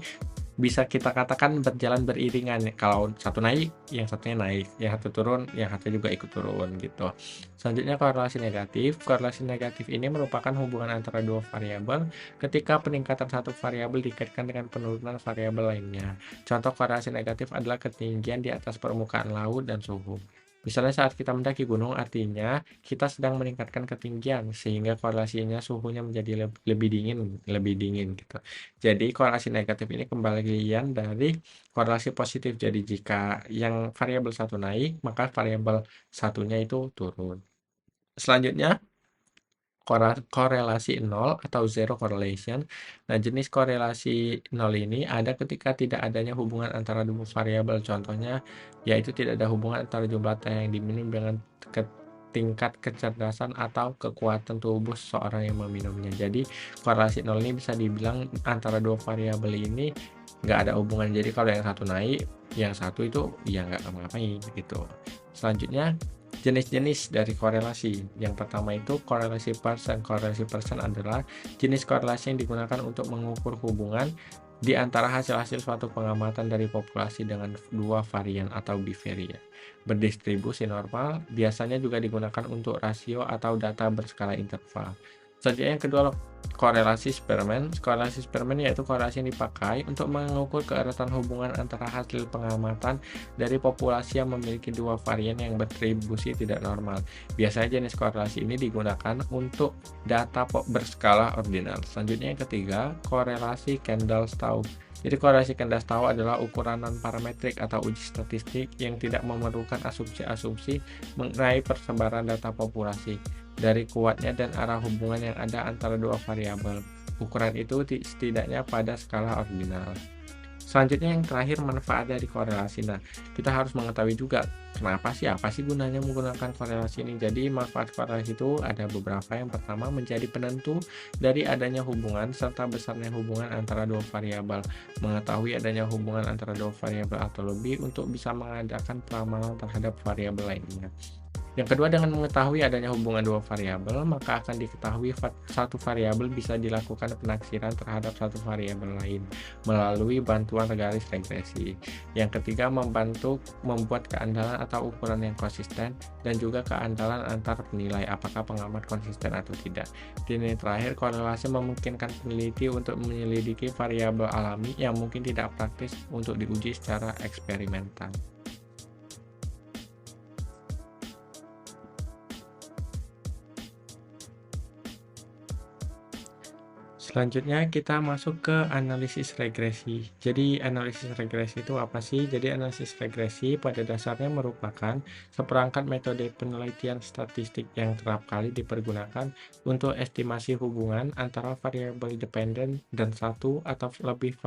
bisa kita katakan berjalan beriringan. Kalau satu naik, yang satunya naik, yang satu turun, yang satu juga ikut turun gitu. Selanjutnya korelasi negatif. Korelasi negatif ini merupakan hubungan antara dua variabel ketika peningkatan satu variabel dikaitkan dengan penurunan variabel lainnya. Contoh korelasi negatif adalah ketinggian di atas permukaan laut dan suhu. Misalnya saat kita mendaki gunung, artinya kita sedang meningkatkan ketinggian sehingga korelasinya suhunya menjadi lebih dingin gitu. Jadi korelasi negatif ini kembalian dari korelasi positif. Jadi jika yang variabel satu naik, maka variabel satunya itu turun. Selanjutnya korelasi nol atau zero correlation. Nah, jenis korelasi nol ini ada ketika tidak adanya hubungan antara dua variabel. Contohnya yaitu tidak ada hubungan antara jumlah teh yang diminum dengan tingkat kecerdasan atau kekuatan tubuh seseorang yang meminumnya. Jadi korelasi nol ini bisa dibilang antara dua variabel ini nggak ada hubungan. Jadi kalau yang satu naik, yang satu itu ya nggak ngapa-ngapain gitu. Selanjutnya jenis-jenis dari korelasi. Yang pertama itu korelasi Pearson. Korelasi Pearson adalah jenis korelasi yang digunakan untuk mengukur hubungan di antara hasil-hasil suatu pengamatan dari populasi dengan dua varian atau bivarian berdistribusi normal. Biasanya juga digunakan untuk rasio atau data berskala interval. Selanjutnya yang kedua, korelasi Spearman. Korelasi Spearman yaitu korelasi yang dipakai untuk mengukur keeratan hubungan antara hasil pengamatan dari populasi yang memiliki dua varian yang berdistribusi tidak normal. Biasanya jenis korelasi ini digunakan untuk data berskala ordinal. Selanjutnya yang ketiga, korelasi Kendall-Stau. Jadi korelasi Kendall-Stau adalah ukuran non-parametrik atau uji statistik yang tidak memerlukan asumsi-asumsi mengenai persebaran data populasi dari kuatnya dan arah hubungan yang ada antara dua variabel. Ukuran itu setidaknya pada skala ordinal. Selanjutnya yang terakhir, manfaat dari korelasi. Nah, kita harus mengetahui juga apa sih gunanya menggunakan korelasi ini. Jadi manfaat korelasi itu ada beberapa. Yang pertama, menjadi penentu dari adanya hubungan serta besarnya hubungan antara dua variabel. Mengetahui adanya hubungan antara dua variabel atau lebih untuk bisa mengadakan peramalan terhadap variabel lainnya. Yang kedua, dengan mengetahui adanya hubungan dua variabel, maka akan diketahui satu variabel bisa dilakukan penaksiran terhadap satu variabel lain melalui bantuan garis regresi. Yang ketiga, membantu membuat keandalan atau ukuran yang konsisten dan juga keandalan antar penilai apakah pengamat konsisten atau tidak. Dan yang terakhir, korelasi memungkinkan peneliti untuk menyelidiki variabel alami yang mungkin tidak praktis untuk diuji secara eksperimental. Selanjutnya kita masuk ke analisis regresi. Jadi analisis regresi itu apa sih? Jadi analisis regresi pada dasarnya merupakan seperangkat metode penelitian statistik yang kerap kali dipergunakan untuk estimasi hubungan antara variabel dependen dan satu atau lebih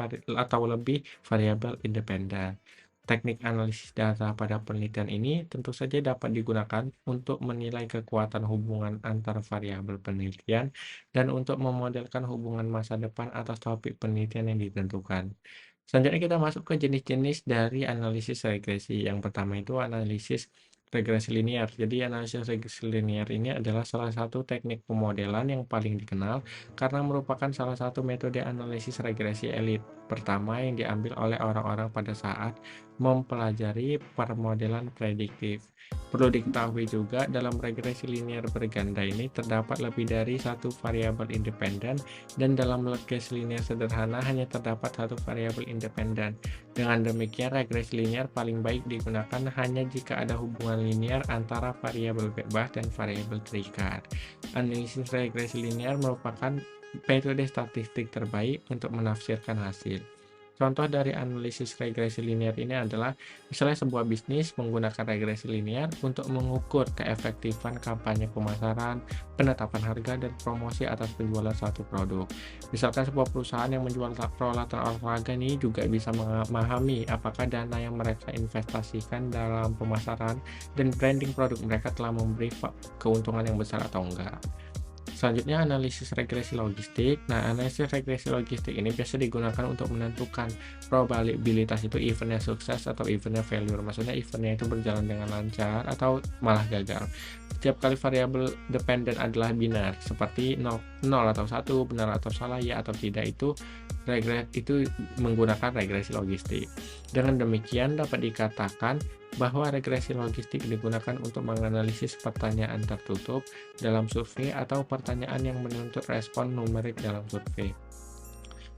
variabel independen. Teknik analisis data pada penelitian ini tentu saja dapat digunakan untuk menilai kekuatan hubungan antar variabel penelitian dan untuk memodelkan hubungan masa depan atas topik penelitian yang ditentukan. Selanjutnya kita masuk ke jenis-jenis dari analisis regresi. Yang pertama itu analisis regresi linear. Jadi analisis regresi linear ini adalah salah satu teknik pemodelan yang paling dikenal karena merupakan salah satu metode analisis regresi elit pertama yang diambil oleh orang-orang pada saat mempelajari permodelan prediktif. Perlu diketahui juga dalam regresi linear berganda ini terdapat lebih dari satu variabel independen dan dalam regresi linear sederhana hanya terdapat satu variabel independen. Dengan demikian regresi linear paling baik digunakan hanya jika ada hubungan linear antara variabel bebas dan variabel terikat. Analisis regresi linear merupakan metode statistik terbaik untuk menafsirkan hasil. Contoh dari analisis regresi linear ini adalah misalnya sebuah bisnis menggunakan regresi linear untuk mengukur keefektifan kampanye pemasaran, penetapan harga, dan promosi atas penjualan suatu produk. Misalkan sebuah perusahaan yang menjual peralatan olahraga ini juga bisa memahami apakah dana yang mereka investasikan dalam pemasaran dan branding produk mereka telah memberi keuntungan yang besar atau enggak. Selanjutnya analisis regresi logistik. Nah, analisis regresi logistik ini biasa digunakan untuk menentukan probabilitas itu eventnya sukses atau eventnya failure. Maksudnya eventnya itu berjalan dengan lancar atau malah gagal. Setiap kali variabel dependen adalah binar, seperti 0 atau 1, benar atau salah, ya atau tidak, itu menggunakan regresi logistik. Dengan demikian dapat dikatakan bahwa regresi logistik digunakan untuk menganalisis pertanyaan tertutup dalam survei atau pertanyaan yang menuntut respon numerik dalam survei.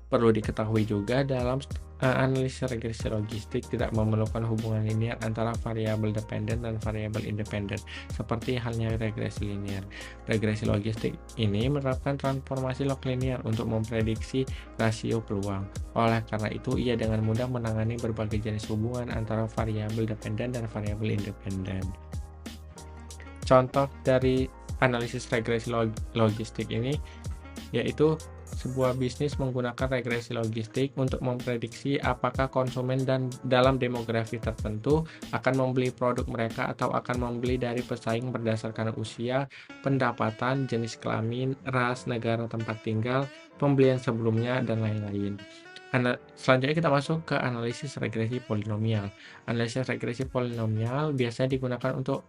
Perlu diketahui juga dalam analisis regresi logistik tidak memerlukan hubungan linear antara variabel dependen dan variabel independen, seperti halnya regresi linear. Regresi logistik ini menerapkan transformasi log linear untuk memprediksi rasio peluang. Oleh karena itu, ia dengan mudah menangani berbagai jenis hubungan antara variabel dependen dan variabel independen. Contoh dari analisis regresi logistik ini yaitu sebuah bisnis menggunakan regresi logistik untuk memprediksi apakah konsumen dan dalam demografi tertentu akan membeli produk mereka atau akan membeli dari pesaing berdasarkan usia, pendapatan, jenis kelamin, ras, negara tempat tinggal, pembelian sebelumnya, dan lain-lain. Selanjutnya kita masuk ke analisis regresi polinomial. Analisis regresi polinomial biasanya digunakan untuk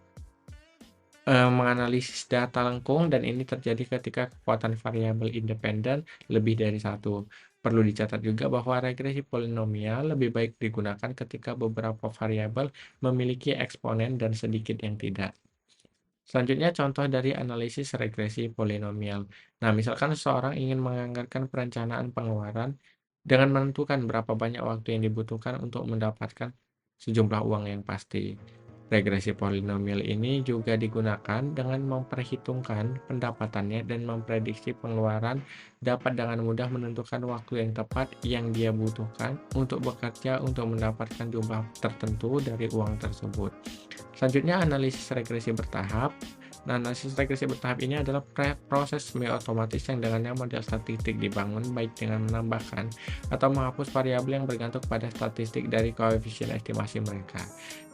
menganalisis data lengkung, dan ini terjadi ketika kekuatan variabel independen lebih dari satu. Perlu dicatat juga bahwa regresi polinomial lebih baik digunakan ketika beberapa variabel memiliki eksponen dan sedikit yang tidak. Selanjutnya contoh dari analisis regresi polinomial. Nah, misalkan seseorang ingin menganggarkan perencanaan pengeluaran dengan menentukan berapa banyak waktu yang dibutuhkan untuk mendapatkan sejumlah uang yang pasti. Regresi polinomial ini juga digunakan dengan memperhitungkan pendapatannya dan memprediksi pengeluaran, dapat dengan mudah menentukan waktu yang tepat yang dia butuhkan untuk bekerja untuk mendapatkan jumlah tertentu dari uang tersebut. Selanjutnya analisis regresi bertahap. Nah, analisis regresi bertahap ini adalah proses semi otomatis yang dengannya model statistik dibangun baik dengan menambahkan atau menghapus variabel yang bergantung pada statistik dari koefisien estimasi mereka.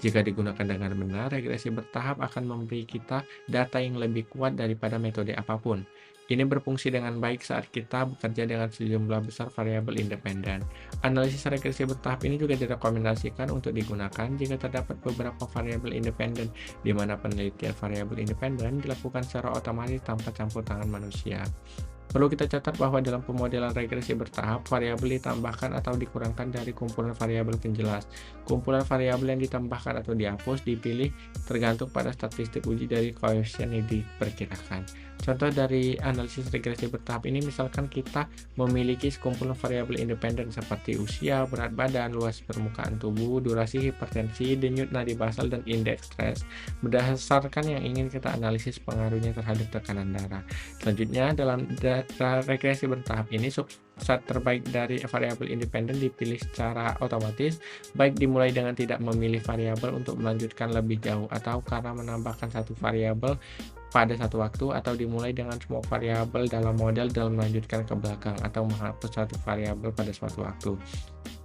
Jika digunakan dengan benar, regresi bertahap akan memberi kita data yang lebih kuat daripada metode apapun. Ini berfungsi dengan baik saat kita bekerja dengan sejumlah besar variabel independen. Analisis regresi bertahap ini juga direkomendasikan untuk digunakan jika terdapat beberapa variabel independen, di mana penelitian variabel independen dilakukan secara otomatis tanpa campur tangan manusia. Perlu kita catat bahwa dalam pemodelan regresi bertahap, variabel ditambahkan atau dikurangkan dari kumpulan variabel penjelas. Kumpulan variabel yang ditambahkan atau dihapus dipilih tergantung pada statistik uji dari koefisien yang diperkirakan. Contoh dari analisis regresi bertahap ini, misalkan kita memiliki sekumpulan variabel independen seperti usia, berat badan, luas permukaan tubuh, durasi hipertensi, denyut nadi basal, dan indeks stres. Berdasarkan yang ingin kita analisis pengaruhnya terhadap tekanan darah. Selanjutnya, dalam regresi bertahap ini, subset terbaik dari variabel independen dipilih secara otomatis, baik dimulai dengan tidak memilih variabel untuk melanjutkan lebih jauh, atau karena menambahkan satu variabel pada satu waktu, atau dimulai dengan semua variabel dalam model dan melanjutkan ke belakang, atau menghapus satu variabel pada suatu waktu.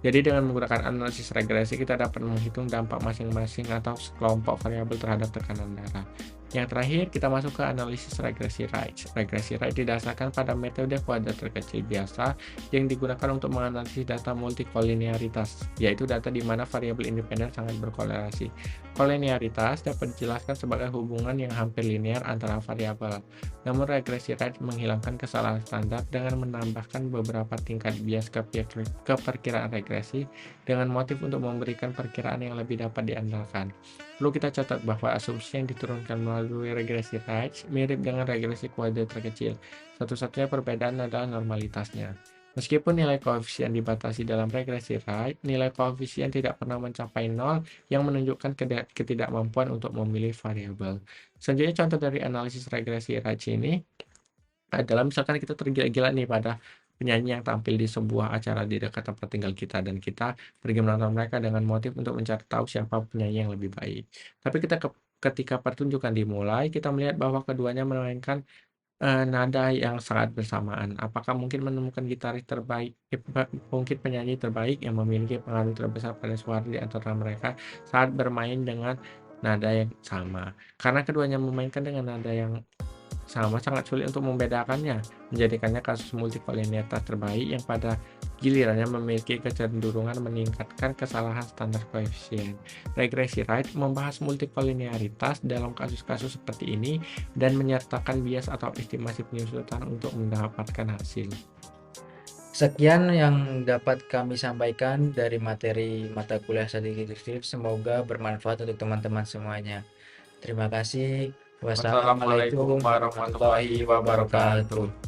Jadi dengan menggunakan analisis regresi kita dapat menghitung dampak masing-masing atau sekelompok variabel terhadap tekanan darah. Yang terakhir kita masuk ke analisis regresi Wright. Regresi Wright didasarkan pada metode kuadrat terkecil biasa yang digunakan untuk menganalisis data multikolinearitas, yaitu data di mana variabel independen sangat berkorelasi. Kolinearitas dapat dijelaskan sebagai hubungan yang hampir linear antara variabel. Namun regresi Wright menghilangkan kesalahan standar dengan menambahkan beberapa tingkat bias ke perkiraan regresi dengan motif untuk memberikan perkiraan yang lebih dapat diandalkan. Perlu kita catat bahwa asumsi yang diturunkan melalui regresi Wright mirip dengan regresi kuadrat terkecil. Satu-satunya perbedaan adalah normalitasnya. Meskipun nilai koefisien dibatasi dalam regresi Wright, nilai koefisien tidak pernah mencapai 0 yang menunjukkan ketidakmampuan untuk memilih variabel. Selanjutnya contoh dari analisis regresi Wright ini adalah misalkan kita tergila-gila nih pada penyanyi yang tampil di sebuah acara di dekat tempat tinggal kita, dan kita pergi menonton mereka dengan motif untuk mencari tahu siapa penyanyi yang lebih baik. Tapi ketika pertunjukan dimulai, kita melihat bahwa keduanya memainkan nada yang sangat bersamaan. Apakah mungkin menemukan gitaris terbaik, mungkin penyanyi terbaik yang memiliki pengaruh terbesar pada suara di antara mereka saat bermain dengan nada yang sama? Karena keduanya memainkan dengan nada yang sama, sangat sulit untuk membedakannya, menjadikannya kasus multikolinialitas terbaik yang pada gilirannya memiliki kecenderungan meningkatkan kesalahan standar koefisien. Regresi Wright membahas multikolinialitas dalam kasus-kasus seperti ini dan menyertakan bias atau estimasi penyusutan untuk mendapatkan hasil. Sekian yang dapat kami sampaikan dari materi mata kuliah statistik deskriptif. Semoga bermanfaat untuk teman-teman semuanya. Terima kasih. Wassalamualaikum warahmatullahi wabarakatuh.